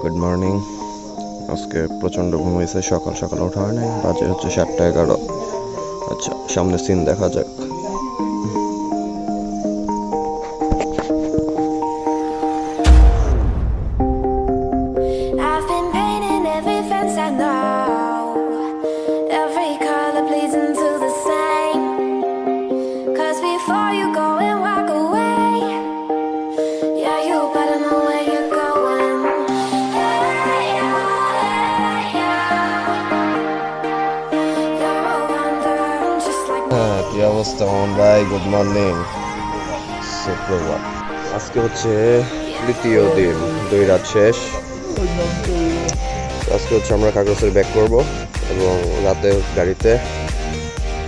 Good morning. আজকে প্রচণ্ড ঘুম হয়েছে, সকাল সকাল ওঠা হয় নাই, বাজে হচ্ছে 7:11। আচ্ছা, সামনে সিন দেখা যাক। কি অবস্থা মোহন ভাই? গুড মর্নিং, সুপ্রভাত। আজকে হচ্ছে দ্বিতীয় দিন, 2 রাত শেষ। আজকে হচ্ছে আমরা কাগজের ব্যাক করব এবং রাতে গাড়িতে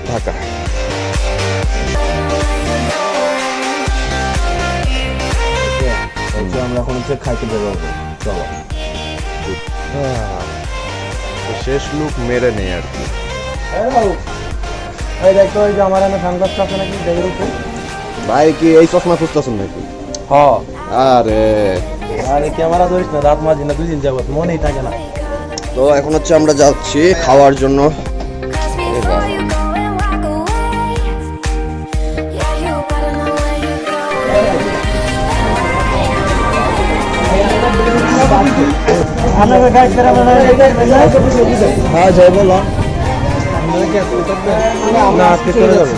ঢাকা। আমরা এখন হচ্ছে খাইতে বেরোবো, চলো। শেষ লুক মেরে নেই আর কি। এই দেখো, ওই যে আমার এখানে সানগ্লাস আছে নাকি দেখে রূপে ভাই, কি এই চশমা খুঁজতেছেন নাকি? হ্যাঁ। আরে ক্যামেরা ধরিস না, রাত মাঝি না 2 দিন যাবত মনেই থাকে না। তো এখন হচ্ছে আমরা যাচ্ছি খাওয়ার জন্য। হ্যাঁ যাই বলো না, আজকে চলে যাবো।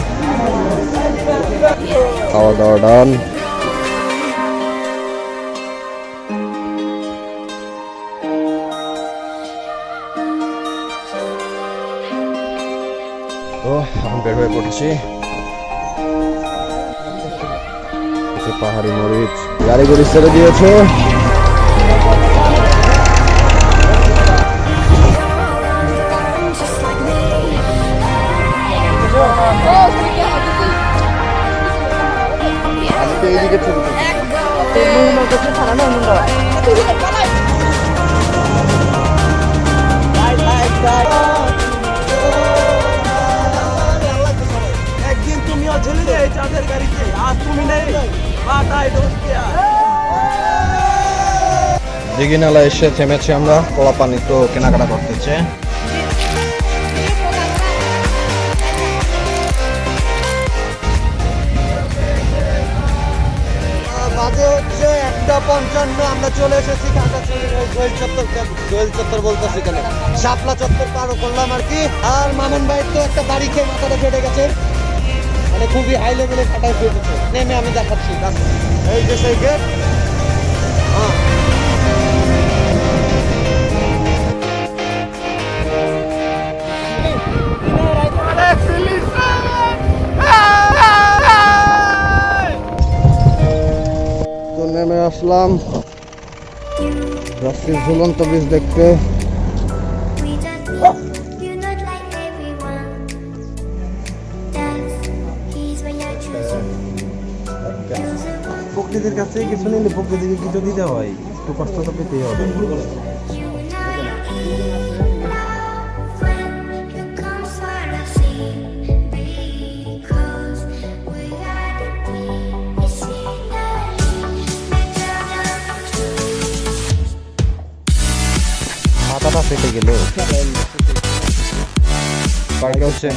খাওয়া দাওয়া ডান। তো এখন বের হয়ে পড়ছি। পাহাড়ি মরিচ গাড়ি গুড়ি ছেড়ে দিয়েছে। এইদিকে একদিন তুমিও ঝেলে দেয় চাঁদের গাড়িতে, আর তুমি নেই। দিঘি নালা এসে থেমেছি আমরা, কলা পানি তো কেনাকাটা করতেছে। বাজে হচ্ছে 1:55। আমরা চলে এসেছি দোয়েল চত্বর বলতেছি কেন, শাপলা চত্বর পারও করলাম আর কি। আর মামুন ভাই তো একটা বাড়ি খেয়ে মাথাটা ফেটে গেছে, মানে খুবই হাই লেভেলে ফাটাই ফেটেছে। নেমে আমি দেখাচ্ছি, এই যে সেই গেট। তো নেমে আসলাম রাস্তার ঝুলন্ত ব্রিজ দেখতে। প্রকৃতির কাছে কিছু নিলে প্রকৃতিকে কিছু দিতে হয়, একটু কষ্ট তো পেতেই হবে। মাথাটা ফেটে গেল। পার্কে হচ্ছে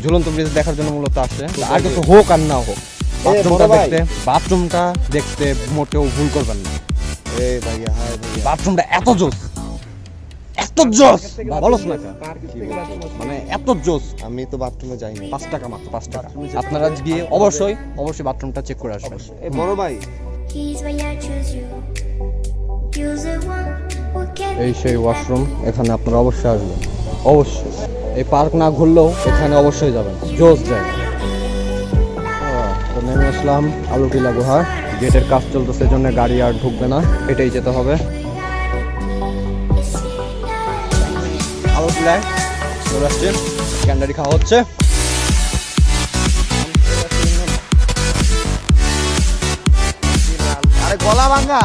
ঝুলন্ত ব্রিজ দেখার জন্য মূলত আসে, আর কিছু হোক আর না হোক, বাথরুমটা দেখতে মোটেও ভুল করবেন না। এই ভাইয়া, হাই ভাইয়া, বাথরুমটা এত জোস, এত জোস বলস না, মানে এত জোস। আমি তো বাথরুমে যাইনি। 5 টাকা মাত্র, 5 টাকা। আপনারা গিয়ে অবশ্যই বাথরুমটা চেক করে আসবেন। এই বড় ভাই, এই সেই ওয়াশরুম, এখানে আপনারা অবশ্যই আসবেন, অবশ্যই। এই পার্ক না ঘুরলেও এখানে অবশ্যই যাবেন, জোস জায়গা। তো নেমে আসলাম আলুটিলা গুহা, গেটের কাজ চলতেছে, জন্য গাড়ি আর ঢুকবে না, এটাই যেতে হবে। আলুটিলায় চলে আসছে, ক্যান্ডারি খাওয়া হচ্ছে। আরে গলা ভাঙা।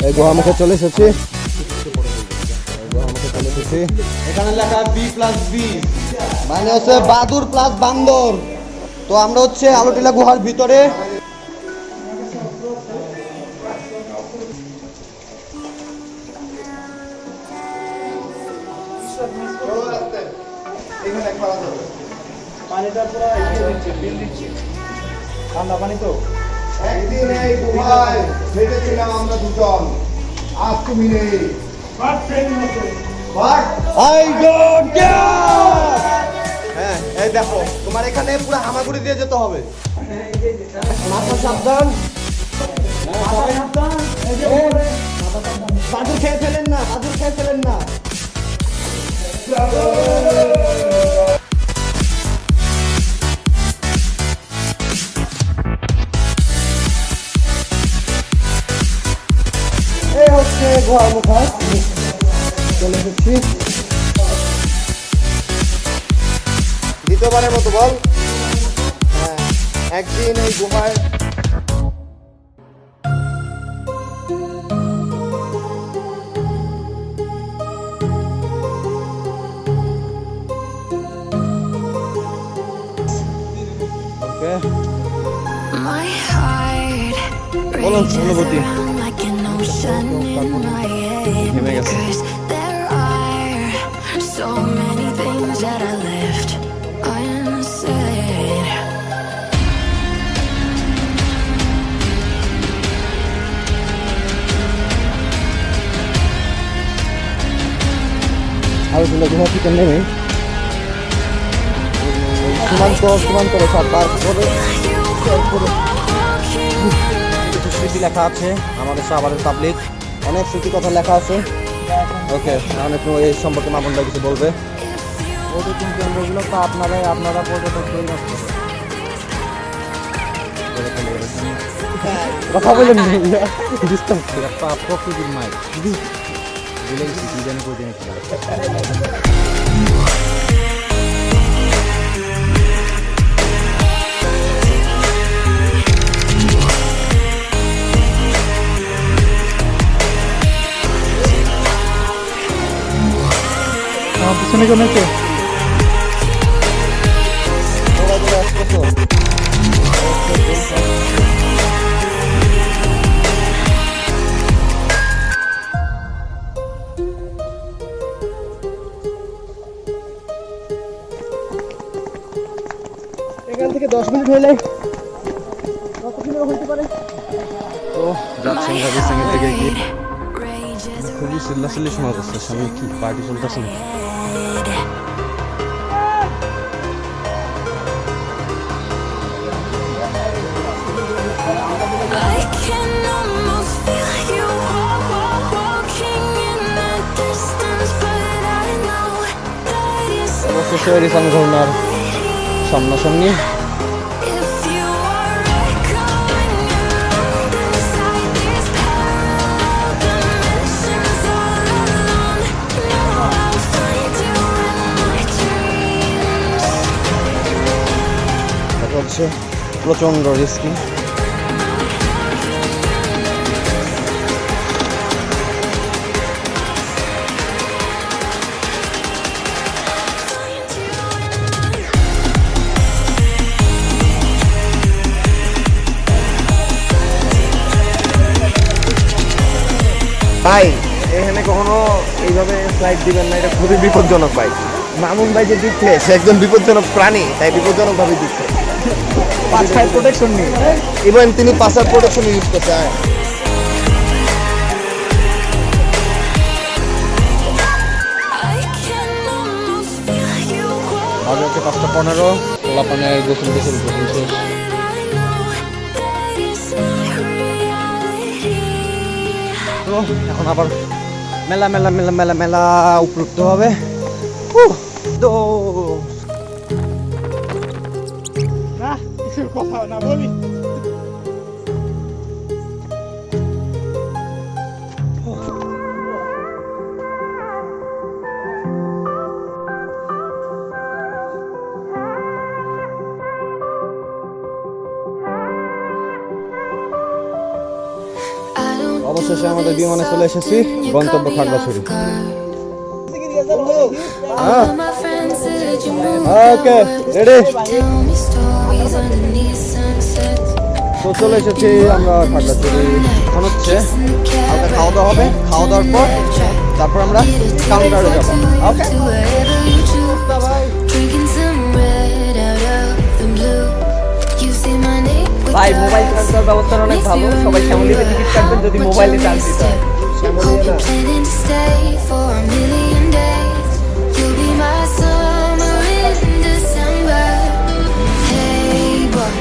এই গুহা মুখে চলে এসেছি। এখানে লেখা B+B, মানে হচ্ছে বাদুর প্লাস বান্দর। তো তো আমরা হচ্ছে আলোটিলা গুহার ভিতরে। পানিটা পুরো ইয়ে দিচ্ছে, বিল দিচ্ছে। ঠান্ডা পানি তো। একদিন এই গুহায় বেঁচেছিলাম আমরা দুজন, আজ তুমি নেই। হ্যাঁ এই দেখো তোমার এখানে পুরো হামাগুড়ি দিয়ে যেতে হবে। মাথা সাবধান, পাথর খেয়ে ফেলেন না, পাথর খেয়ে ফেলেন না। এই হচ্ছে গুহার মুখোশ, চলে এসেছি। দ্বিতীয়বারের মতো বল। হ্যাঁ একদিন এই গুহায় My heart rages around like an ocean in my head, because there are so many things that I left unsaid. আলোটিলা গুহা থেকে নেমে সীমান্ত রেখা পার করে কিছু স্মৃতি লেখা আছে আমাদের শাহবাগের পাবলিক, অনেক স্মৃতি কথা লেখা আছে। ওকে, এখন একটু এই সম্পর্কে মামুন ভাই কিছু বলবে। পর্যটন কেন্দ্রগুলো তো আপনারা পর্যটক তৈরি করতে কথা বলেন একটা প্রকৃতির মাইক দিলে কি জানি করে দিয়েছিলাম। আমার পিছনে কেন আছে? এখান থেকে 10 মিনিট হইলে কত কিলো হইতে পারে? তো যাচ্ছেন গাড়ি সঙ্গে থেকে কি Rages খুবই চিল্লাচিল্লি শোনা যাচ্ছে, সামনে কি পার্টি চলতেছে না? I can almost feel you walking in the distance, but I know that it's অবশেষে রিসান ঝর্ণার সামনাসামনি। if you are echoing around inside these parallel dimensions all alone. Now I'll find you in my dreams. এটা হচ্ছে প্রচন্ড risky. ভাই এখানে কখনো এইভাবে ফ্লাইট দিবেন না, এটা খুবই বিপজ্জনক ভাই। মামুন ভাই যে দিচ্ছে সে একজন বিপজ্জনক প্রাণী, তাই বিপজ্জনক ভাবে দিচ্ছে। 5 প্রোটেকশন নিয়ে ইভেন তিনি পাসার প্রোটেকশন ইউজ করছে। I can almost feel you walking. আজ হচ্ছে 5:15, পোলাপানে গোসল শেষ। But I know that it's not reality. তো এখন আবার মেলা মেলা মেলা মেলা মেলা উপরে উঠতে হবে। তো না কিছু কথা না বলি। অবশেষে আমাদের বিমানে চলে এসেছি গন্তব্য Khagrachari. All of my friends said you moved okay ready. Tell me stories underneath sunsets. তো চলে এসেছি আমরা খাগড়াছড়ি। এখন হচ্ছে হালকা খাওয়া দাওয়া হবে, খাওয়া দাওয়ার পর তারপর আমরা কাউন্টারে যাবো। ওকে Drinking some red out of the blue. You say my name with ভাই your মোবাইল eyes. ট্রান্সফার ব্যবস্থা অনেক ভালো, সবাই শ্যামলীতে টিকিট কাটবেন যদি মোবাইলে চার্জ দিতে হয়। Hope you're planning to stay for a million days. You'll be my summer in December. Hey boy,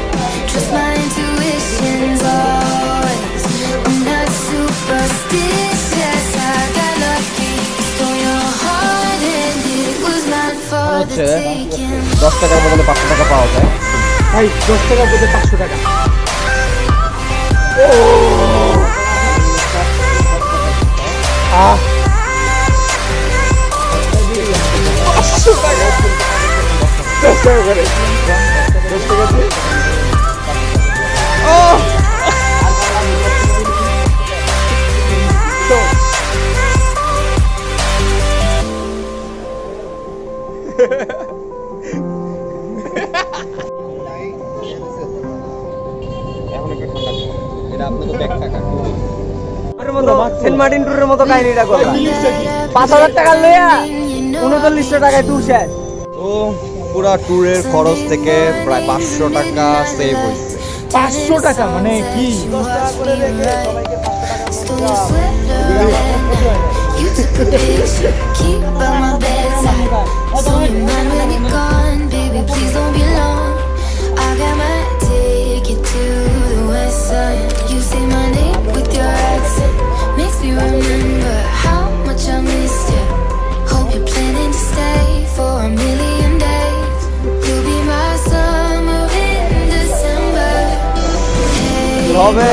trust my intuitions always. I'm not superstitious, I got lucky. Stole your heart and it was mine for the হচ্ছে taking. 10 টাকার বদলে 500 টাকা পাওয়া যায়। ভাই 10 টাকা বলতে 500 টাকা। এটা আপনি তো ব্যাগ টাকা। সেন্ট মার্টিন ট্যুরের মতো কাহিনীটা করলাম। 5000 টাকা লইয়া 3900 টাকায় ট্যুর শেষ। তো পুরা ট্যুরের খরচ থেকে প্রায় 500 টাকা সেভ হয়েছে। 500 টাকা মানে কি? Stole your sweater. You took a picture, keep by my bedside. So you mind when you're gone, baby, please don't be long. I got my ticket to the west side. You say my name with your accent, makes me remember how much I missed you. Hope you're planning to stay for a million days. You'll be my summer in December. Hey, হবে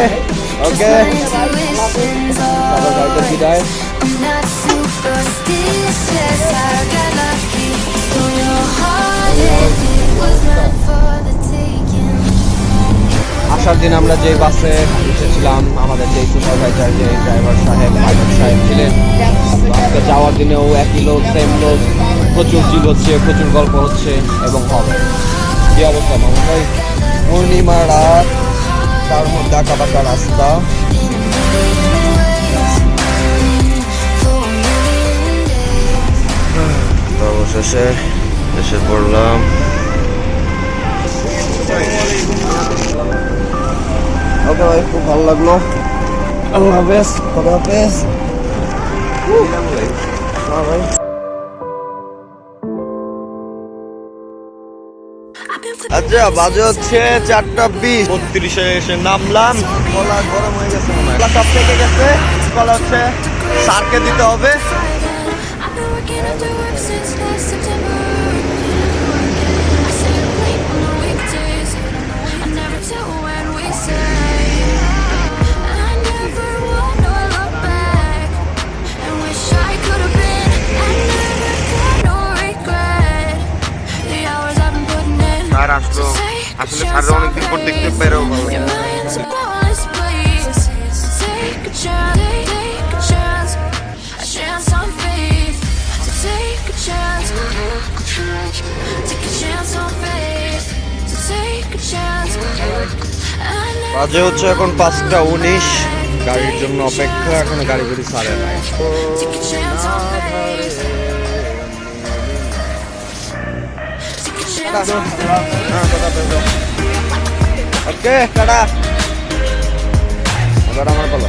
ওকে my intuitions তারপর গাড়িতে always. বিদায়। I'm not superstitious, I got lucky. Stole your heart and it was mine for the taking. আসার দিন আমরা যে বাসে উঠেছিলাম, আমাদের যে সুপারভাইজার, যে ড্রাইভার সাহেব, পাইলট সাহেব ছিলেন, তো আজকে যাওয়ার দিনেও একই লোক, সেম লোক, প্রচুর চিল হচ্ছে, প্রচুর গল্প হচ্ছে এবং হবে। কি অবস্থা মামুন ভাই? পূর্ণিমা রাত, তার মধ্যে আঁকা বাঁকা রাস্তা। অবশেষে এসে পড়লাম। ওকে ভাই, খুব ভালো লাগলো। আল্লাহ হাফেজ, খোদা হাফেজ। ভাই আচ্ছা, বাজে হচ্ছে 4:20, 32-এ এসে নামলাম। গলা গরম হয়ে গেছে মনে হয়, সব থেকে গেছে। গলা হচ্ছে স্যারকে দিতে হবে। I've been working after work since last September. I stay up late on the weekdays. I never tell when we say. I never wanna look back and wish I could have been. I never got no regret. The hours I've been putting in. Sir আসলো, আসলে স্যারের অনেকদিন পর দেখতে পেরেও ভালো Your লাগে। mind's a boundless place. Take a chance, take a chance, a chance on faith. To take a chance, take a chance on faith. To take a chance. I never বাজে হচ্ছে এখন 5:19, গাড়ির জন্য অপেক্ষা, এখনো গাড়ি গুড়ি ছাড়ে নাই। take a chance on faith. Take a chance on faith. Okay tata. এবার আমার বলো।